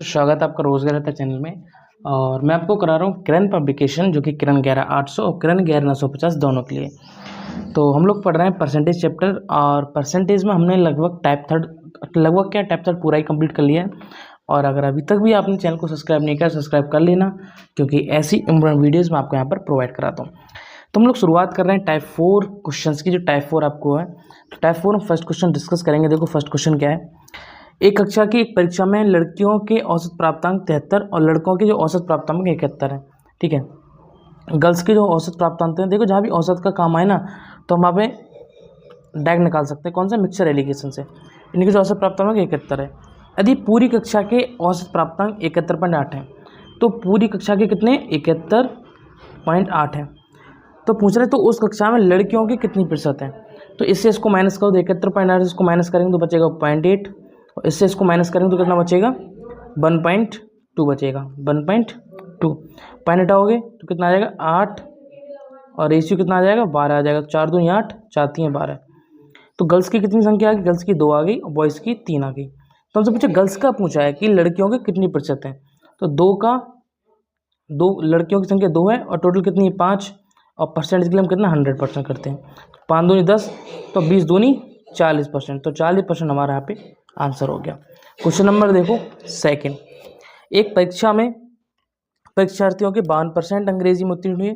स्वागत है आपका रोजगार रहता चैनल में। और मैं आपको करा रहा हूँ किरण पब्लिकेशन, जो कि किरण 11/800 और किरण 11/950 दोनों के लिए। तो हम लोग पढ़ रहे हैं परसेंटेज चैप्टर, और परसेंटेज में हमने लगभग टाइप थर्ड पूरा ही कंप्लीट कर लिया है। और अगर अभी तक भी आपने चैनल को सब्सक्राइब नहीं किया, सब्सक्राइब कर लेना, क्योंकि ऐसी इम्पोर्टेंट वीडियोज़ मैं आपको यहाँ पर प्रोवाइड कराता हूँ। तो हम लोग शुरुआत कर रहे हैं टाइप 4 क्वेश्चन की। जो टाइप 4 आपको है, तो टाइप 4 में फर्स्ट क्वेश्चन डिस्कस करेंगे। देखो फर्स्ट क्वेश्चन क्या है। एक कक्षा की एक परीक्षा में लड़कियों के औसत प्राप्तांक 73 और लड़कों के जो औसत प्राप्तांक 71 है। ठीक है, गर्ल्स के जो औसत प्राप्तांक हैं, देखो जहाँ भी औसत का काम आए ना, तो हम वहाँ पे डैग निकाल सकते हैं। कौन सा? मिक्सचर एलिगेशन से। इनके जो औसत प्राप्तांक 71 है। यदि पूरी कक्षा के औसत प्राप्तांक 71.8 है, तो पूरी कक्षा के कितने? 71.8 है। तो पूछ रहे तो उस कक्षा में लड़कियों की कितनी प्रतिशत है। तो इससे इसको माइनस करो, तो 71.8 इसको माइनस करेंगे तो बचेगा 0.8, और इससे इसको माइनस करेंगे तो कितना बचेगा? 1.2 बचेगा। 1.2 पॉइंट हटाओगे तो कितना आ जाएगा? 8, और रेशियो कितना आ जाएगा? 12 आ जाएगा। 4 दूनी 8, 4 3 12। तो गर्ल्स की कितनी संख्या आ गई? गर्ल्स की 2 आ गई और बॉयज़ की 3 आ गई। तो हमसे पूछा गर्ल्स का पूछा है कि लड़कियों की कितनी प्रतिशत है। तो 2 लड़कियों की संख्या 2 है, और टोटल कितनी है? 5, और परसेंटेज के लिए हम कितना? 100% करते हैं। 5 दूनी 10, तो 20 दूनी 40%। तो 40% हमारा यहाँ पे आंसर हो गया। क्वेश्चन नंबर देखो सेकंड। एक परीक्षा में परीक्षार्थियों के 52% अंग्रेजी में उत्तीर्ण हुए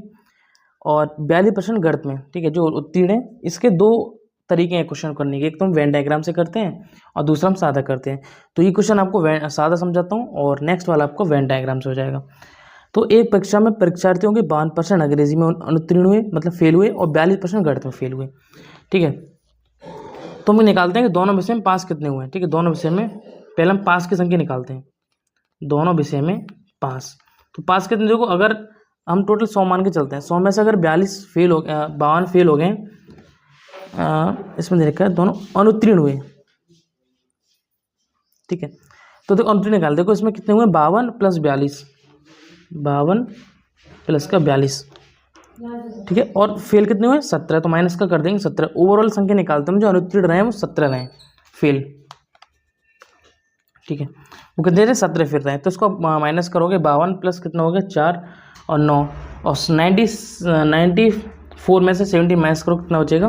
और 42% गणित में। ठीक है, जो उत्तीर्ण है, इसके दो तरीके हैं क्वेश्चन करने के। एक तो हम वेन डायग्राम से करते हैं और दूसरा हम सादा करते हैं। तो ये क्वेश्चन आपको सादा समझाता हूँ, और नेक्स्ट वाला आपको वेन डायग्राम से हो जाएगा। तो एक परीक्षा में परीक्षार्थियों के 52% अंग्रेजी में अनुत्तीर्ण हुए, मतलब फेल हुए, और 42% गणित में फेल हुए। ठीक है, तो हम निकालते हैं कि दोनों विषय में पास कितने हुए हैं। ठीक है, दोनों विषय में पहले हम पास की संख्या निकालते हैं। दोनों विषय में पास, तो पास कितने? देखो अगर हम टोटल 100 मान के चलते हैं, 100 में से अगर 42 फेल हो गए, 52 फेल हो गए, इसमें दे रखा है दोनों अनुत्तीर्ण हुए। ठीक है, तो देखो अनुत्तीर्ण निकाल, देखो इसमें कितने हुए? 52 + 42, 52 + 42। ठीक है, और फेल कितने हुए? 17, तो माइनस का कर देंगे 17। ओवरऑल संख्या निकालते हैं, जो अनुत्तीर्ण रहे वो 17 रहे, फेल। ठीक है, वो कितने थे? 17 फिर रहे, तो इसको माइनस करोगे। 52 प्लस कितना हो गया? 4 और 9, और 94 में से 70 माइनस करो, कितना बचेगा?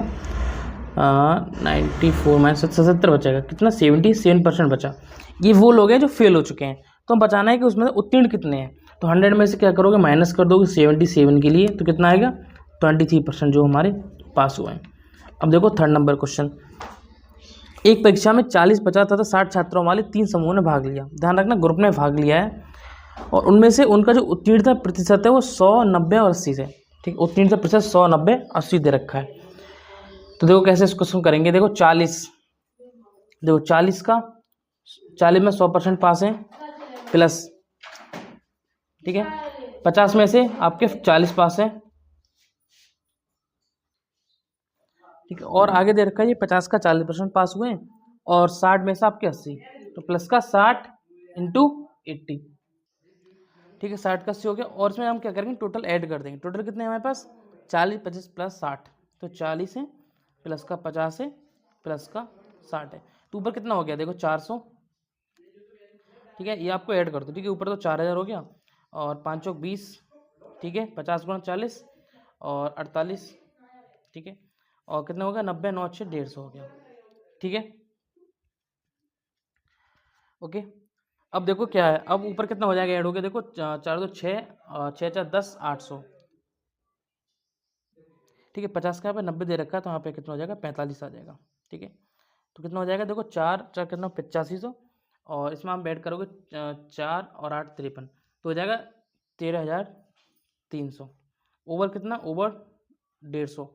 94 माइनस 77 बचेगा। कितना? 77% बचा। ये वो लोग हैं जो फेल हो चुके हैं, तो हम बचाना है कि उसमें उत्तीर्ण कितने हैं। तो 100 में से क्या करोगे? माइनस कर दोगे 77 के लिए, तो कितना आएगा? 23% जो हमारे पास हुए हैं। अब देखो थर्ड नंबर क्वेश्चन। एक परीक्षा में 40, 50 तथा 60 छात्रों वाले 3 समूहों ने भाग लिया। ध्यान रखना, ग्रुप ने भाग लिया है, और उनमें से उनका जो उत्तीर्णता प्रतिशत है वो 100, 90 और 80 से। ठीक, उत्तीर्णता प्रतिशत 100, 90, 80 दे रखा है। तो देखो कैसे इस क्वेश्चन करेंगे। देखो 40, देखो 40 में 100% पास है, प्लस, ठीक है, 50 में से आपके 40 पास है। ठीक है, और आगे दे रखा है ये 50 का 40% पास हुए, और 60 में से आपके 80, तो प्लस का 60 इंटू 80। ठीक है, 60 का 80 हो गया, और इसमें हम क्या करेंगे? टोटल ऐड कर देंगे। टोटल कितने हैं हमारे पास? 40, 25 प्लस 60, तो 40 है, प्लस का 50 है, प्लस का 60 है। तो ऊपर कितना हो गया? देखो 400। ठीक है, ये आपको ऐड कर दो। ठीक है, ऊपर तो 4000 हो गया, और 5 चौक 20, ठीक है, 50 गुणा 40 और 48। ठीक है, और कितना हो गया? 90, 9 6 150 हो गया। ठीक है, ओके। अब देखो क्या है, अब ऊपर कितना हो जाएगा? ऐड हो गया, देखो 4 2 6, 6 4 10, 800। ठीक है, 50 का यहाँ पे 90 दे रखा है, तो यहाँ पे कितना हो जाएगा? 45 आ जाएगा। ठीक है, तो कितना हो जाएगा? देखो 4 4 कितना? 8500, और इसमें हम ऐड करोगे 4 और 8 53, तो हो जाएगा 13300। ओवर कितना? ओवर 150।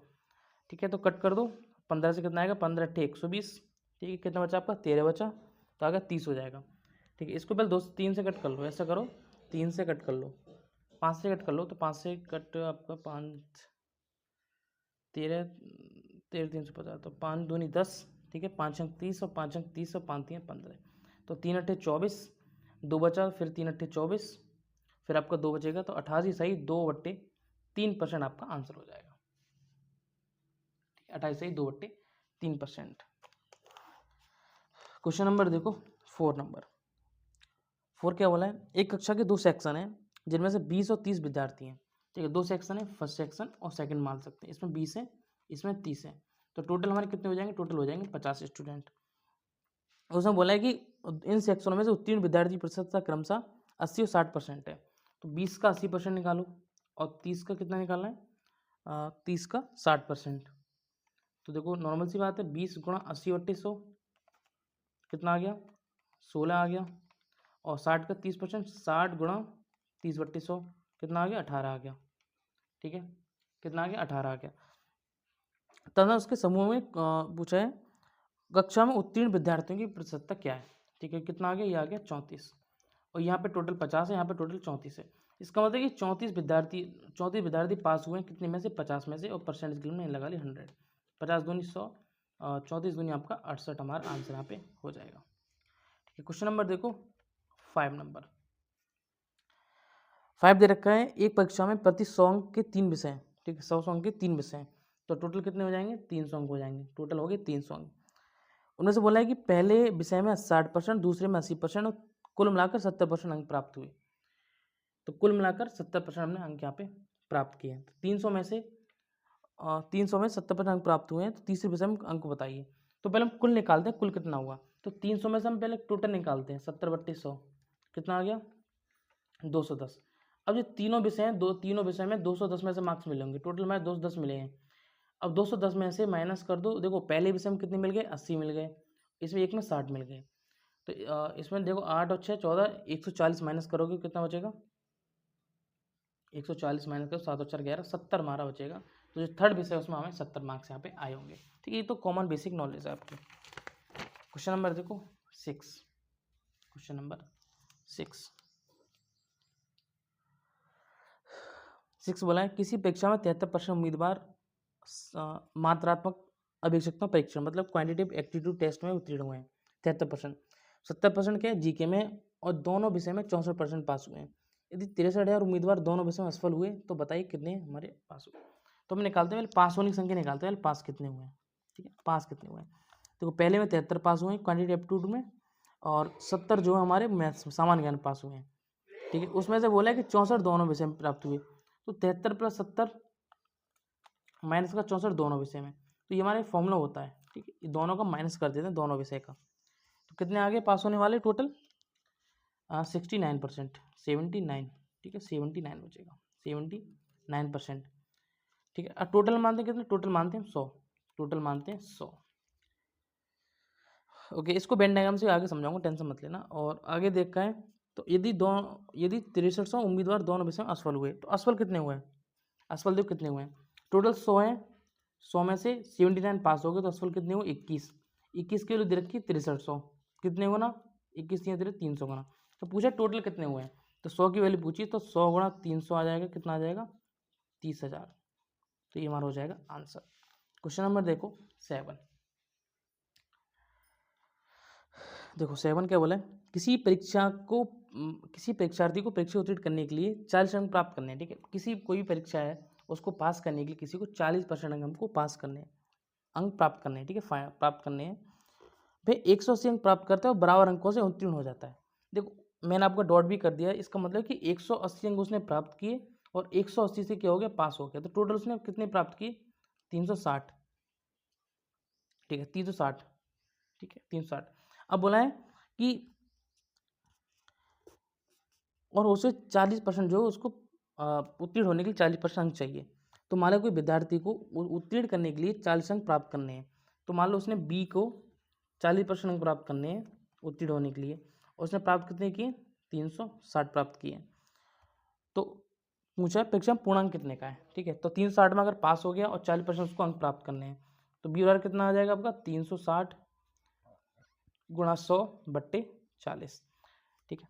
ठीक है, तो कट कर दो, 15 से कितना आएगा? 15 × 120। ठीक है, कितना बचा आपका? 13 बचा, तो आगे 30 हो जाएगा। ठीक है, इसको पहले 2 से 3 से कट कर लो, ऐसा करो, 3 से कट कर लो, 5 से कट कर लो, तो 5 से कट आपका 5 13 13 350, तो 5 दूनी 10। ठीक है, 5 अंक 30, और 5 अंक 30, और 5 3 15, तो 3 अट्ठे 24, 2 बचा, फिर 3 अट्ठे 24, फिर आपका 2 बचेगा, तो 88 सही 2/3% आपका आंसर हो जाएगा। 28 सही 2/3%। क्वेश्चन नंबर देखो 4 नंबर। 4 क्या बोला है, एक कक्षा के 2 सेक्शन हैं जिनमें से 20 और 30 विद्यार्थी हैं। ठीक है, 2 सेक्शन है, फर्स्ट सेक्शन और सेकंड मान सकते हैं। इसमें 20 है, इसमें 30 है, तो टोटल हमारे कितने हो जाएंगे, टोटल हो जाएंगे 50 स्टूडेंट। उसमें बोला है कि इन सेक्शनों में से उत्तीर्ण विद्यार्थी प्रतिशतता क्रमशः 80 और 60% है। तो 20 का 80% निकालो और 30 का कितना निकालना है, 30 का 60%। तो देखो नॉर्मल सी बात है, 20 गुणा 80/100 कितना आ गया, 16 आ गया। और 60 का 30%, 60 गुणा 30/100 कितना आ गया, 18 आ गया। ठीक है, कितना आ गया, 18 आ गया। तथा उसके समूह में पूछा है कक्षा में उत्तीर्ण विद्यार्थियों की प्रतिशतता क्या है। ठीक है, कितना आ गया, ये आ गया 34। और यहाँ पे टोटल 50 है, यहाँ पे टोटल 34 है। इसका मतलब कि 34 विद्यार्थी पास हुए हैं, कितने में से, 50 में से। और परसेंटेज के लिए लगा ली 100, 50 दूनी 100, 34 दूनी आपका 68 हमारा आंसर यहाँ पे हो जाएगा। ठीक है, क्वेश्चन नंबर देखो 5 नंबर 5 दे रखा है, एक परीक्षा में प्रति 100 अंक के 3 विषय। ठीक है, 100 अंक के 3 विषय, तो टोटल कितने हो जाएंगे, 300 अंक हो जाएंगे। टोटल हो गए 300 अंक। उनमें से बोला है कि पहले विषय में 60%, दूसरे में 80% और कुल मिलाकर 70% अंक प्राप्त हुए। तो कुल मिलाकर 70% हमने अंक यहाँ पे प्राप्त किए हैं। तो 300 में से 70% अंक प्राप्त हुए हैं। तो तीसरे विषय में अंक बताइए। तो पहले हम कुल निकालते हैं, कुल कितना हुआ। तो 300 में से हम पहले टोटल निकालते हैं, 70/100 कितना आ गया, 210। अब जो तीनों विषय हैं, तीनों विषय में 210 में से मार्क्स मिले होंगे, टोटल हमारे 210 मिले हैं। अब 210 में से माइनस कर दो, देखो पहले विषय में कितने मिल गए, 80 मिल गए, इसमें एक में 60 मिल गए। तो इसमें देखो 8 और 6 14, 140 माइनस करोगे कितना बचेगा, 140 माइनस करो, 7 और 4 11, 70 हमारा बचेगा। तो जो थर्ड विषय उसमें हमें 70 मार्क्स यहाँ पे आए होंगे। ठीक है, ये तो कॉमन बेसिक नॉलेज है आपकी। क्वेश्चन नंबर देखो 6, क्वेश्चन नंबर 6 बोला है किसी परीक्षा में 73% उम्मीदवार मात्रात्मक अभिक्षकता परीक्षण मतलब क्वांटिटेटिव एप्टीट्यूड टेस्ट में उत्तीर्ण हुए हैं 73%। 70% क्या है जीके में, और दोनों विषय में 64% पास हुए हैं। यदि 63,000 उम्मीदवार दोनों विषय में असफल हुए तो बताइए कितने हमारे पास हुए। तो हम निकालते हैं, पहले पास होने की संख्या निकालते हैं, पास कितने हुए हैं। ठीक है, पास कितने हुए हैं, देखो पहले में 73 पास हुए हैं क्वांटिटेटिव एप्टीट्यूड में, और 70 जो है हमारे मैथ्स में सामान्य ज्ञान पास हुए हैं। ठीक है, उसमें से बोला है कि 64 दोनों विषय में प्राप्त हुए। तो 73 + 70 माइनस का 64 दोनों विषय में, तो ये हमारा फॉर्मूला होता है। ठीक है, ये दोनों का माइनस कर देते हैं, दोनों विषय का। तो कितने आगे पास होने वाले टोटल, 69%, 79। ठीक है, 79 बचेगा, 79%। ठीक है, अब टोटल मानते हैं कितने, टोटल मानते हैं 100, टोटल मानते हैं 100। ओके, इसको वेन डायग्राम से आगे समझाऊंगा, टेंशन मत लेना। और आगे देखा है तो यदि 6300 उम्मीदवार दोनों विषय में असफल हुए, तो असफल कितने हुए हैं, असफल देखो कितने हुए हैं, टोटल 100 हैं, 100 में से 79 पास हो गए, तो असफल कितने हुए, 21। 21 के लिए दे रखी 6300, कितने गुना, 21 300 गुना। तो पूछा टोटल कितने हुए हैं, तो 100 की वैल्यू पूछी, तो 100 गुणा 300 आ जाएगा, कितना आ जाएगा, 30,000। तो ये हमारा हो जाएगा आंसर। क्वेश्चन नंबर देखो 7, देखो 7 क्या बोला है, किसी परीक्षार्थी को परीक्षा उत्तीर्ण करने के लिए 40 अंक प्राप्त करने हैं। ठीक है, किसी कोई भी परीक्षा है उसको पास करने के लिए किसी को 40% अंक हमको पास करने हैं, अंक प्राप्त करने हैं। ठीक है, प्राप्त करने हैं। भाई 180 अंक प्राप्त करता है और बराबर अंकों से उत्तीर्ण हो जाता है। देखो मैंने आपको डॉट भी कर दिया, इसका मतलब कि 180 अंक उसने प्राप्त किए और 180 से क्या हो गया, पास हो गया। तो टोटल उसने कितने प्राप्त किए, 360। ठीक है, 360। ठीक है, 360। अब बोला है कि और उसे 40% जो उसको उत्तीर्ण होने के लिए 40% अंक चाहिए। तो मान लो कोई विद्यार्थी को उत्तीर्ण करने के लिए 40 अंक प्राप्त करने हैं। तो मान लो उसने बी को 40% अंक प्राप्त करने हैं उत्तीर्ण होने के लिए, उसने प्राप्त कितने किए, 360 प्राप्त किए। तो पूछा परीक्षा में पूर्णांक कितने का है। ठीक है, तो 360 में अगर पास हो गया और 40% उसको अंक प्राप्त करने हैं, तो बी और कितना आ जाएगा आपका, 360 गुणा 100/40। ठीक है,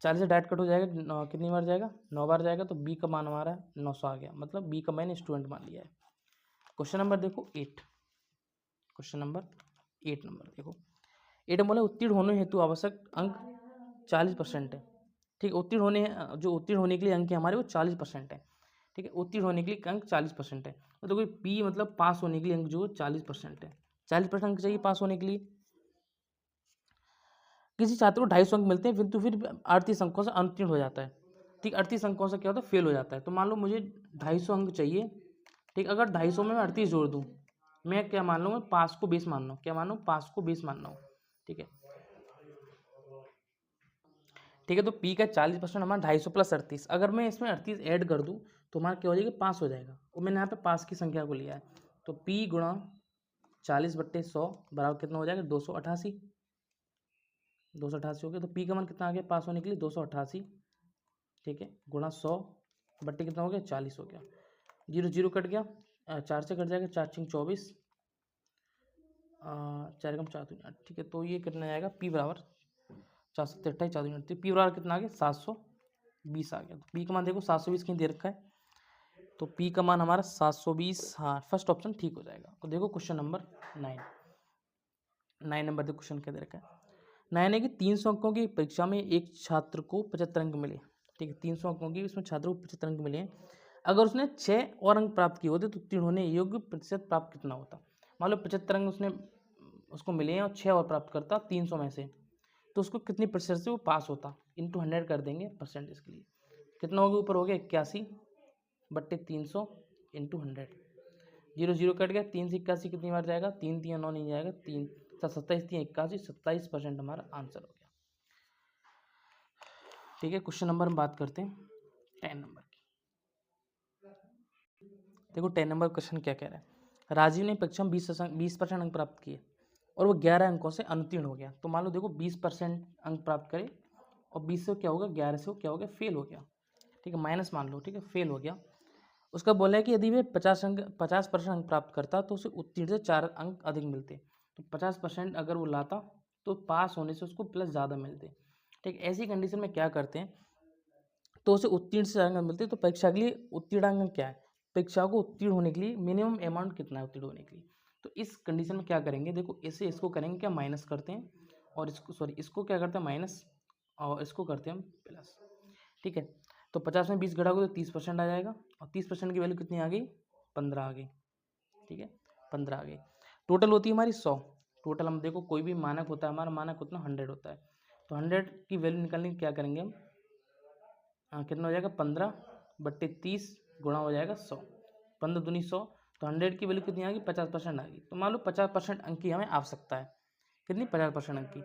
40 से डायरेक्ट कट हो जाएगा, कितनी बार जाएगा, 9 बार जाएगा। तो बी का मान हमारा 900 आ गया, मतलब बी का मैंने स्टूडेंट मान लिया है। क्वेश्चन नंबर देखो 8, क्वेश्चन नंबर 8 नंबर देखो 8 बोले उत्तीर्ण होने हेतु आवश्यक अंक 40% है। ठीक है, उत्तीर्ण होने के लिए अंक हमारे वो 40% है। ठीक है, उत्तीर्ण होने के लिए अंक 40% है। तो देखो पी मतलब पास होने के लिए अंक जो 40% है, 40% अंक चाहिए पास होने के लिए। किसी छात्र को 250 अंक मिलते हैं फिर 38 अंकों से अनुत्तीर्ण हो जाता है। ठीक, 38 अंकों से क्या होता है, फेल हो जाता है। तो मान लो मुझे 250 अंक चाहिए। ठीक, अगर 250 में मैं 38 जोड़ दूँ, मैं क्या मान लूँ, मैं पास को 20 मान रहा हूँ। क्या मान लूँ, पास को 20 मान रहा हूँ। ठीक है, ठीक है। तो पी का 40% हमारा 250 प्लस 38, अगर मैं इसमें 38 ऐड कर दूँ तो हमारा क्या हो जाएगा, पास हो जाएगा। और मैंने यहाँ पे पास की संख्या को लिया है, तो पी गुणा 40/100 बराबर कितना हो जाएगा, 288। 288 हो गया। तो पी का मान कितना आ गया पास होने के लिए, 288। ठीक है, गुणा 100/, कितना हो गया, 40 हो गया। 0 0 कट गया, 4 से कट जाएगा, 4 6 24, 4 कम 4 2। ठीक है, तो ये कितना आएगा, पी बराबर 428, 4 2, पी बराबर कितना आ गया, 720 आ गया। तो पी का मान देखो 720 कहीं दे रखा है, तो पी का मान हमारा 720। हाँ, फर्स्ट ऑप्शन ठीक हो जाएगा। तो देखो क्वेश्चन नंबर 9 नंबर देखो क्वेश्चन क्या दे रखा है। 9 है कि 300 अंकों की परीक्षा में एक छात्र को 75 अंक मिले। ठीक है, 300 अंकों की उसमें छात्र को 75 अंक मिले हैं। अगर उसने 6 और अंक प्राप्त किए होते तो उत्तीर्ण होने योग्य प्रतिशत प्राप्त कितना होता। मान लो 75 अंक उसको मिले हैं और 6 और प्राप्त करता 300 में से, तो उसको कितनी प्रतिशत से वो पास होता, इंटू 100 कर देंगे परसेंटेज के लिए। कितना हो गया, ऊपर हो गया 81/300 इंटू 100। 0 0 कट गया, 3 से 81 कितनी बार जाएगा, 3 3 9 नहीं जाएगा, 3 27 3 81, 27% हमारा आंसर हो गया। ठीक है, क्वेश्चन नंबर हम बात करते हैं 10 नंबर की। देखो 10 नंबर क्वेश्चन क्या कह रहा है। राजीव ने परीक्षा में 20% अंक प्राप्त किए और वो 11 अंकों से अनुत्तीर्ण हो गया। तो मान लो देखो 20% अंक प्राप्त करे और 20 से क्या होगा, 11 से क्या हो गया, फेल हो गया। ठीक है, माइनस मान लो, ठीक है, फेल हो गया। उसका बोला है कि यदि वे 50% अंक प्राप्त करता तो उसे उत्तीर्ण से 4 अंक अधिक मिलते। तो 50% अगर वो लाता तो पास होने से उसको प्लस ज़्यादा मिलते। ठीक, ऐसी कंडीशन में क्या करते हैं, तो उसे उत्तीर्ण से अंक मिलते। तो परीक्षा के लिए उत्तीर्णांक क्या है, परीक्षा को उत्तीर्ण होने के लिए मिनिमम अमाउंट कितना है उत्तीर्ण होने के लिए। तो इस कंडीशन में क्या करेंगे, देखो इसे इसको करेंगे क्या, माइनस करते हैं, और इसको क्या करते हैं, माइनस, और इसको करते हैं हम प्लस। ठीक है, तो 50 में 20 घटाओगे तो 30% आ जाएगा, और 30% की वैल्यू कितनी आ गई, 15 आ गई। ठीक है, 15 आ गई। टोटल होती है हमारी 100। टोटल हम देखो कोई भी मानक होता है, हमारा मानक उतना 100 होता है। तो 100 की वैल्यू निकालने की क्या करेंगे हम, कितना हो जाएगा, 15/30 गुणा हो जाएगा 100, 15 दूनी 100। तो 100 की वैल्यू कितनी आ गई, 50% आ गई। तो मान लो 50% अंक की हमें आवश्यकता है, कितनी, 50% अंक की।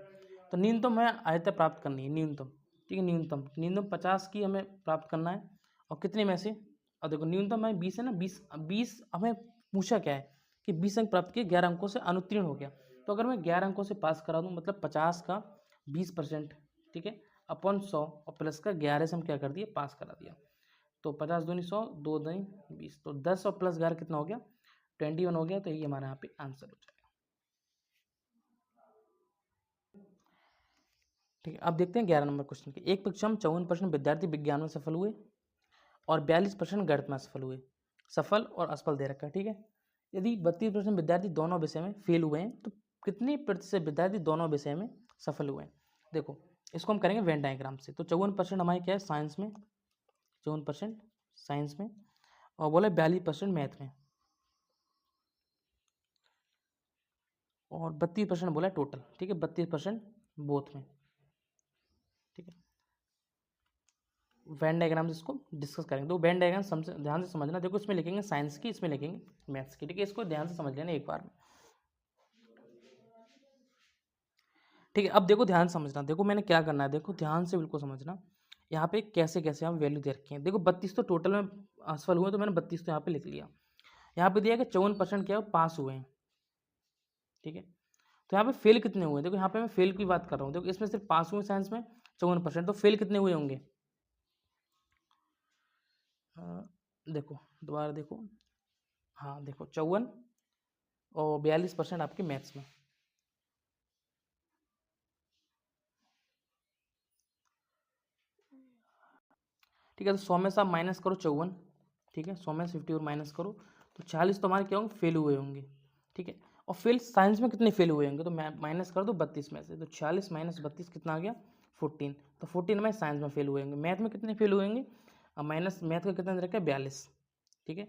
तो न्यूनतम हमें आयता प्राप्त करनी है, न्यूनतम। ठीक है, न्यूनतम 50 की हमें प्राप्त करना है, और कितने में से, और देखो न्यूनतम हमें 20 है ना, 20 हमें पूछा क्या है कि 20 अंक प्राप्त किए, 11 अंकों से अनुत्तीर्ण हो गया। तो अगर मैं 11 अंकों से पास करा दूँ, मतलब 50 का 20%, ठीक है, अपॉन 100 और प्लस का 11 से हम क्या कर दिए, पास करा दिया। तो 50 दूनी 100, 2 दूनी 20, तो 10 और प्लस 11 कितना हो गया, 21 हो गया। तो ये हमारा यहाँ पे आंसर हो जाएगा। ठीक है, अब देखते हैं 11 नंबर क्वेश्चन के। एक परीक्षा में 54% विद्यार्थी विज्ञान में सफल हुए और 42% गणित में सफल हुए। सफल और असफल दे रखा है। ठीक है, यदि 32% विद्यार्थी दोनों विषय में फेल हुए हैं तो कितने प्रतिशत विद्यार्थी दोनों विषय में सफल हुए हैं। देखो इसको हम करेंगे वेन डायग्राम से। तो 54% हमारे क्या है, साइंस में, 54% साइंस में, और बोला 42% मैथ में, और 32% बोला टोटल। ठीक है, 32% बोथ में। ठीक है, वेन डायग्राम से इसको डिस्कस करेंगे। तो वेन डायग्राम ध्यान से समझना। देखो इसमें लिखेंगे साइंस की, इसमें लिखेंगे मैथ्स की। ठीक है, इसको ध्यान से समझ लेना एक बार में। ठीक है, अब देखो ध्यान से समझना। देखो मैंने क्या करना है, देखो ध्यान से बिल्कुल समझना। यहाँ पे कैसे कैसे हम वैल्यू दे रखे हैं। देखो 32 तो टोटल में असफल हुए, तो मैंने 32 तो यहाँ पे लिख लिया। यहाँ पे दिया कि 54% क्या है, पास हुए हैं। ठीक है, तो यहाँ पे फेल कितने हुए, देखो यहाँ पे मैं फेल की बात कर रहा हूँ। देखो इसमें सिर्फ पास हुए साइंस में 54%, तो फेल कितने हुए होंगे, देखो दोबारा देखो, हाँ देखो 54 और 42% आपके मैथ्स में। ठीक है, तो 100 में से आप माइनस करो 54। ठीक है, 100 में 50 और माइनस करो तो 40 तो हमारे क्या होंगे, फेल हुए होंगे। ठीक है, और फेल साइंस में कितने फेल हुए होंगे, तो मैं माइनस कर दो 32 में से। तो 40 माइनस 32 कितना आ गया, 14। तो 14 में साइंस में फेल हुए होंगे। मैथ में कितने फेल हुए होंगे, माइनस मैथ का कितना दे रखा है, 42। ठीक है,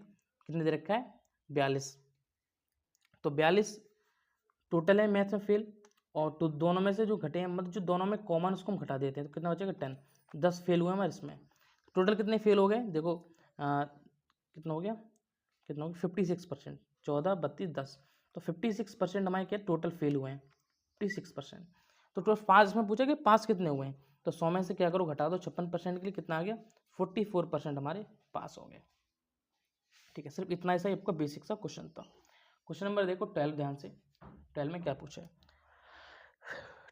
कितने दे रखा है, 42। तो 42 टोटल है मैथ में फेल, और तो दोनों में से जो घटे हैं, मतलब जो दोनों में कॉमन उसको हम घटा देते हैं, तो कितना बचेगा 10। 10 फेल हुए हमारे इसमें। टोटल कितने फेल हो गए देखो, कितना हो गया, कितना हो गया 56%। 14, 32, 10, तो 56% हमारे क्या टोटल फेल हुए हैं, 56%। तो टोटल 5 में पूछा कि 5 कितने हुए हैं, तो 100 में से क्या करो घटा दो 56% के लिए, कितना आ गया 44% हमारे पास हो गए। ठीक है, सिर्फ इतना ऐसा ही आपका बेसिक सा क्वेश्चन था। क्वेश्चन नंबर देखो 12 ध्यान से, 12 में क्या पूछा है।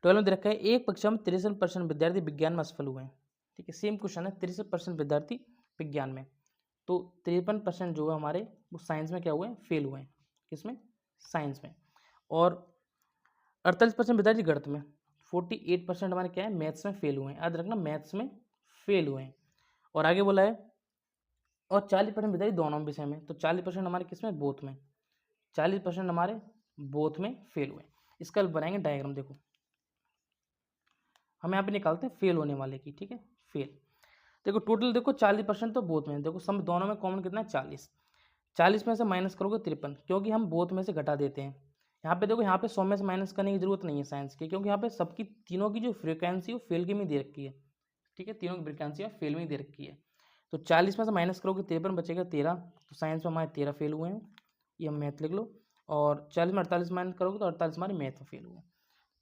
12 में दे रखा है एक कक्षा में 63% विद्यार्थी विज्ञान में असफल हुए हैं। ठीक है, सेम क्वेश्चन है, 63% विद्यार्थी विज्ञान में, तो 53% जो है हमारे वो साइंस में क्या हुए हैं, फेल हुए हैं। किसमें, साइंस में। और 48% विद्यार्थी गणित में, 48% हमारे क्या है मैथ्स में फेल हुए हैं। याद रखना मैथ्स में फेल हुए हैं। और आगे बोला है और 40% विद्यार्थी दोनों विषय में, तो 40% हमारे किसमें, बोथ में। 40% हमारे बोथ में फेल हुए। इसका बनाएंगे डायग्राम, देखो हम यहाँ पे निकालते हैं फेल होने वाले की। ठीक है, फेल देखो टोटल देखो 40% तो बोथ में, देखो सम दोनों में कॉमन कितना है 40। 40 में से माइनस करोगे 53, क्योंकि हम बोथ में से घटा देते हैं। यहाँ पे देखो, यहाँ पे 100 में से माइनस करने की जरूरत नहीं है साइंस की, क्योंकि यहाँ पे सबकी तीनों की जो फ्रिक्वेंसी वो फेल की में दे रखी है। ठीक है, तीनों की फ्रिक्वेंसी फेल में ही दे रखी है। तो 40 में से माइनस करोगे 53 बचेगा 13, तो साइंस में हमारे 13 फेल हुए हैं, ये हम मैथ लिख लो। और 40 में 48 माइनस करोगे तो 48 हमारे मैथ में फेल हुए।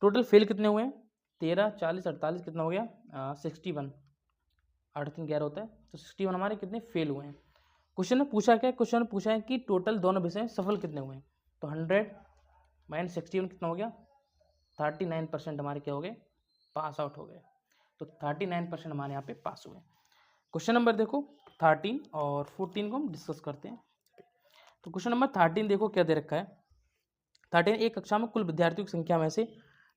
टोटल फेल कितने हुए हैं, 13, 40, 48 कितना हो गया 61, 8 3 11 होता है, तो 61 हमारे कितने फेल हुए हैं। क्वेश्चन में पूछा क्या, क्वेश्चन में पूछा है कि टोटल दोनों विषय में सफल कितने हुए हैं, तो 100 माइनस 61 कितना हो गया 39% हमारे क्या हो गए, पास आउट हो गए। तो 39% हमारे यहाँ पे पास हुए। क्वेश्चन नंबर देखो 13 और 14 को हम डिस्कस करते हैं। तो क्वेश्चन नंबर 13 देखो क्या दे रखा है। 13 एक कक्षा में कुल विद्यार्थियों की संख्या में से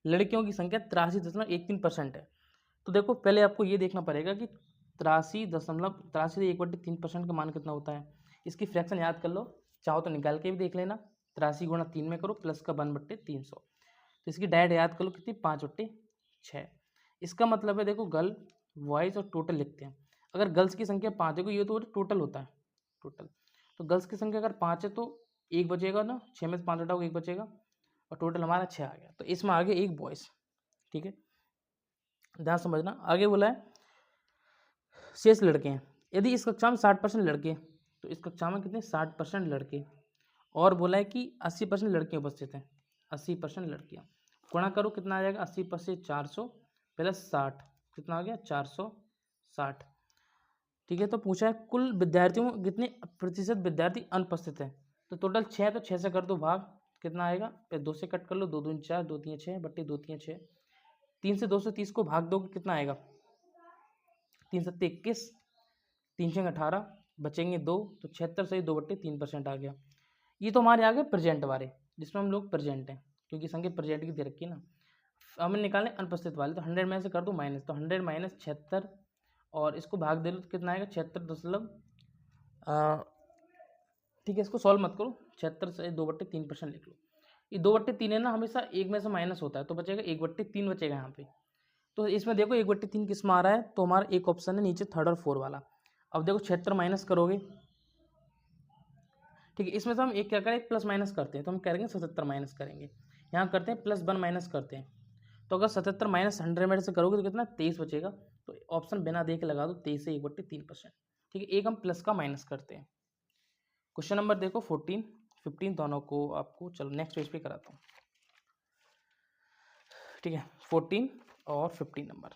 लड़कियों की संख्या 83.13% है। तो देखो पहले आपको ये देखना पड़ेगा कि 83 से 1/3% का मान कितना होता है। इसकी फ्रैक्शन याद कर लो, चाहो तो निकाल के भी देख लेना। 83 गुणा 3 में करो, प्लस का 1/300, तो इसकी डायरेक्ट याद कर लो कितनी 5/6। इसका मतलब है देखो गर्ल बॉयज़ और टोटल लिखते हैं। अगर गर्ल्स की संख्या 5 है, ये तो टोटल होता है, टोटल। तो गर्ल्स की संख्या अगर 5 है तो एक बचेगा ना, 6 में से 5 हटाओगे एक बचेगा, और टोटल हमारा 6 आ गया। तो इसमें आगे एक बॉयज़। ठीक है, ध्यान समझना। आगे बोला है शेष लड़के हैं। यदि इस कक्षा में 60% लड़के हैं, तो इस कक्षा में कितने 60% लड़के, और बोला है कि 80% लड़कियाँ उपस्थित हैं, 80% लड़कियाँ। गुणा करो कितना आ जाएगा 80 पर से 400 प्लस 60, कितना आ गया 460। ठीक है, तो पूछा है कुल विद्यार्थियों में कितने प्रतिशत विद्यार्थी अनुपस्थित हैं। तो टोटल 6, तो 6 से कर दो भाग, कितना आएगा, फिर 2 से कट कर लो, 2 दूनी 4, 2 3 6 बट्टे 2 3 6। 3 से 230 को भाग दो कितना आएगा 3 7 21, 3 6 18, बचेंगे 2, तो 76 से 2/3% आ गया। ये तो हमारे आ गए प्रेजेंट वाले, जिसमें हम लोग प्रेजेंट हैं, क्योंकि संख्या प्रेजेंट की दे रखी है ना। हमें निकालने अनुपस्थित वाले, तो 100 में से कर दो माइनस, तो 100 माइनस 76, और इसको भाग दे लो तो कितना आएगा 76 ठीक है, इसको सॉल्व मत करो, 76 से 2/3% लिख लो। ये 2/3 है ना, हमेशा एक में से माइनस होता है, तो बचेगा 1/3 बचेगा यहाँ पे। तो इसमें देखो 1/3 किस में आ रहा है, तो हमारा एक ऑप्शन है नीचे 3rd और 4 वाला। अब देखो 76 माइनस करोगे, ठीक है, इसमें से हम एक क्या करें, प्लस माइनस करते हैं, तो हम करेंगे 77 माइनस करेंगे। यहाँ करते हैं +1 माइनस करते हैं, तो अगर 77 माइनस 100 में से करोगे तो कितना 23 बचेगा। तो ऑप्शन बिना देख लगा दो, 23 से 1/3%। ठीक है, एक हम प्लस का माइनस करते हैं। क्वेश्चन नंबर देखो 14 15 दोनों को आपको, चलो नेक्स्ट पेज पे कराता हूँ। ठीक है, 14 और 15 नंबर।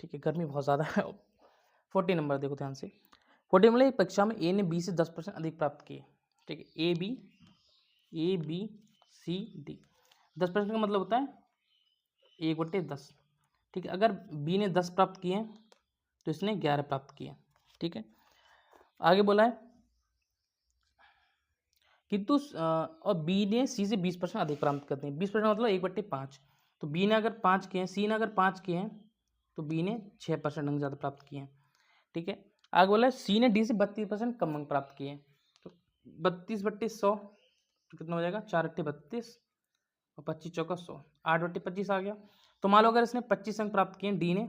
ठीक है, गर्मी बहुत ज़्यादा है। 14 नंबर देखो ध्यान से। 14 मतलब एक परीक्षा में ए ने बी से 10% अधिक प्राप्त किए। ठीक है, ए बी सी डी, 10% का मतलब होता है 1/10। ठीक है, अगर बी ने 10 प्राप्त किए हैं तो इसने 11 प्राप्त किए। ठीक है, आगे बोला है किंतु और बी ने सी से 20% अधिक प्राप्त करते हैं। 20% मतलब 1/5। तो बी ने अगर 5 किए हैं, सी ने अगर 5 किए हैं, तो बी ने 6% अंक ज़्यादा प्राप्त किए हैं। ठीक है, आगे बोला है सी ने डी से 32% कम अंक प्राप्त किए हैं। तो 32/100 तो कितना हो जाएगा 4/32 और 25 चौका 100, 8/25 आ गया। तो मान लो अगर इसने 25 अंक प्राप्त किए डी ने,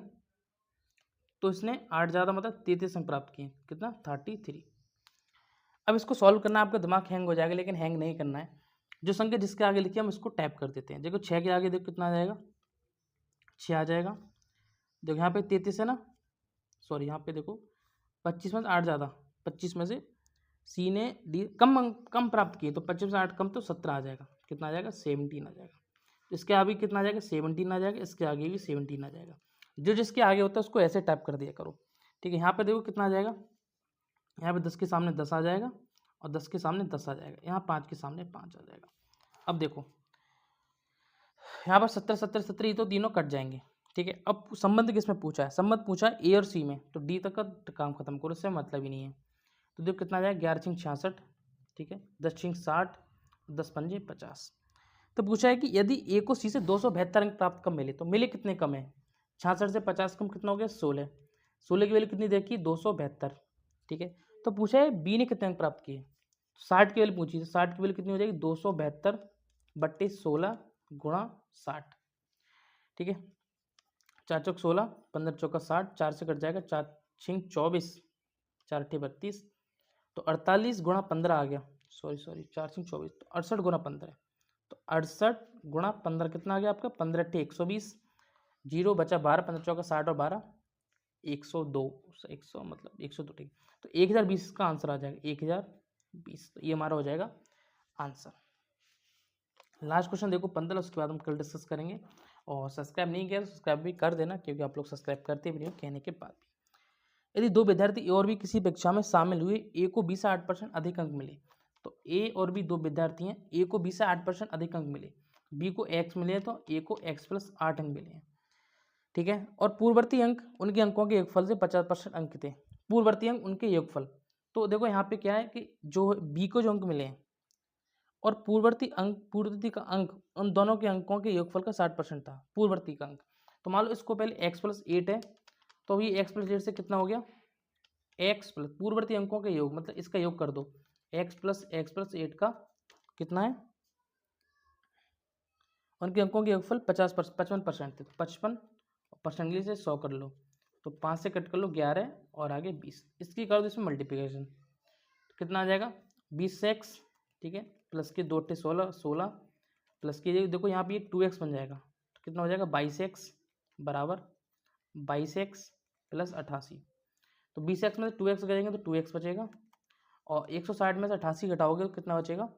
तो इसने 8 ज़्यादा मतलब 33 अंक प्राप्त किए, कितना 33। अब इसको सॉल्व करना, आपका दिमाग हैंग हो जाएगा, लेकिन हैंग नहीं करना है। जो संख्या जिसके आगे लिखी हम इसको टाइप कर देते हैं। देखो 6 के आगे देखो कितना आ जाएगा, 6 आ जाएगा। देखो यहाँ पे 33 है ना, सॉरी यहाँ पे देखो 25 में से 8 ज़्यादा, 25 में से सी ने डी कम प्राप्त किए, तो 25 में से 8 कम तो 17 आ जाएगा। कितना आ जाएगा, 17 आ जाएगा। इसके आगे कितना आ जाएगा, 17 आ जाएगा। इसके आगे भी 17 आ जाएगा। जो जिसके आगे होता है उसको ऐसे टाइप कर दिया करो, ठीक है। यहाँ पे देखो कितना आ जाएगा, यहाँ पे 10 के सामने 10 आ जाएगा और 10 के सामने 10 आ जाएगा। यहाँ 5 के सामने 5 आ जाएगा। अब देखो यहाँ पर 70 70 70 ये तो तीनों कट जाएंगे, ठीक है। अब संबंध किसमें पूछा है, संबंध पूछा है ए और सी में, तो डी तक का काम खत्म करो, इससे मतलब ही नहीं है। तो देखो कितना आ जाएगा, 11 छिंग 66, ठीक है, 10 छिंग 60, 10 पंजे 50। तो पूछा है कि यदि ए को सी से 272 अंक प्राप्त कम मिले, तो मिले कितने कम है, 66 से 50 कम कितना हो गया, 16। 16 की वैल्यू कितनी देखी, 272, ठीक है। तो पूछा है बी ने कितने अंक प्राप्त किए, 60 की वैल्यू पूछी, 60 की वैल्यू कितनी हो जाएगी, 272 बट्टे 16 गुणा 60, ठीक है। 4 चौक 16, 15 चौका 60, 4 से कट जाएगा, 4 छिंग 24, 4 अट्ठे 32, तो 48 गुणा 15 आ गया, सॉरी 4 छिंग 24, तो 68 गुणा 15, तो 68 गुणा 15 कितना आ गया आपका, 15 अट्ठे 120, जीरो बचा 12, 15 चौका 60 और 12 102, 100 मतलब 102, ठीक। तो 1020 का आंसर आ जाएगा, 1020। तो ये हमारा हो जाएगा आंसर। लास्ट क्वेश्चन देखो 15, उसके बाद हम कल डिस्कस करेंगे। और सब्सक्राइब नहीं किया तो सब्सक्राइब भी कर देना, क्योंकि आप लोग सब्सक्राइब करते भी नहीं हो कहने के बाद भी। यदि दो विद्यार्थी ए और बी किसी परीक्षा में शामिल हुए, ए को 20 से 8% अधिक अंक मिले, तो ए और बी दो विद्यार्थी हैं, ए को 20 से 8% अधिक अंक मिले, बी को x मिले, तो ए को x + 8 अंक मिले हैं, ठीक है। और पूर्ववर्ती अंक उनके अंकों के योगफल से 50% अंक थे, पूर्ववर्ती अंक उनके योगफल। तो देखो यहाँ पे क्या है कि जो बी को जो अंक मिले हैं और पूर्ववर्ती का अंक, उन दोनों के अंकों के योगफल का 60% था, पूर्ववर्ती का अंक। तो मान लो इसको पहले x + 8 है, तो ये x + 8 से कितना हो गया, x प्लस पूर्ववर्ती अंकों के योग, मतलब इसका योग कर दो, x + 8 का कितना है, उनके अंकों के योगफल 55% थे, तो 55% से 100 कर लो, तो 5 से कट कर लो 11 और आगे 20, इसकी कर दो इसमें मल्टीप्लिकेशन, तो कितना आ जाएगा, 20x, ठीक है, प्लस के 2 16 16, प्लस के देखो यहाँ पे एक 2x बन जाएगा, तो कितना हो जाएगा 22x बराबर 22x + 88। तो 20x में से 2x करेंगे तो 2x बचेगा, और 160 में से 88 घटाओगे तो कितना बचेगा,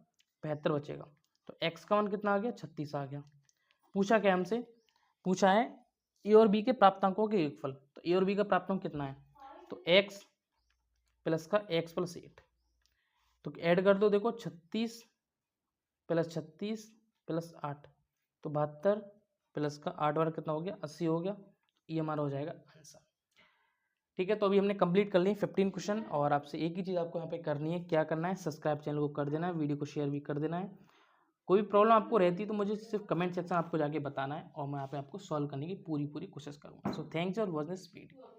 75 बचेगा। तो x का मान कितना आ गया, 36 आ गया। पूछा क्या हमसे, पूछा है ए और बी के प्राप्तांकों के योगफल। तो ए और बी का प्राप्तांक कितना है, तो x प्लस का x + 8, तो ऐड कर दो, देखो 36 + 36 + 8, तो 72 प्लस का 8 बार कितना हो गया, 80 हो गया। ये हमारा हो जाएगा आंसर, ठीक है। तो अभी हमने कंप्लीट कर ली 15 क्वेश्चन, और आपसे एक ही चीज़ आपको यहाँ पे करनी है, क्या करना है, सब्सक्राइब चैनल को कर देना है, वीडियो को शेयर भी कर देना है। कोई प्रॉब्लम आपको रहती है तो मुझे सिर्फ कमेंट सेक्शन आपको जाके बताना है, और मैं यहाँ पे आपको सॉल्व करने की पूरी कोशिश करूँगा। So thanks for watching this video.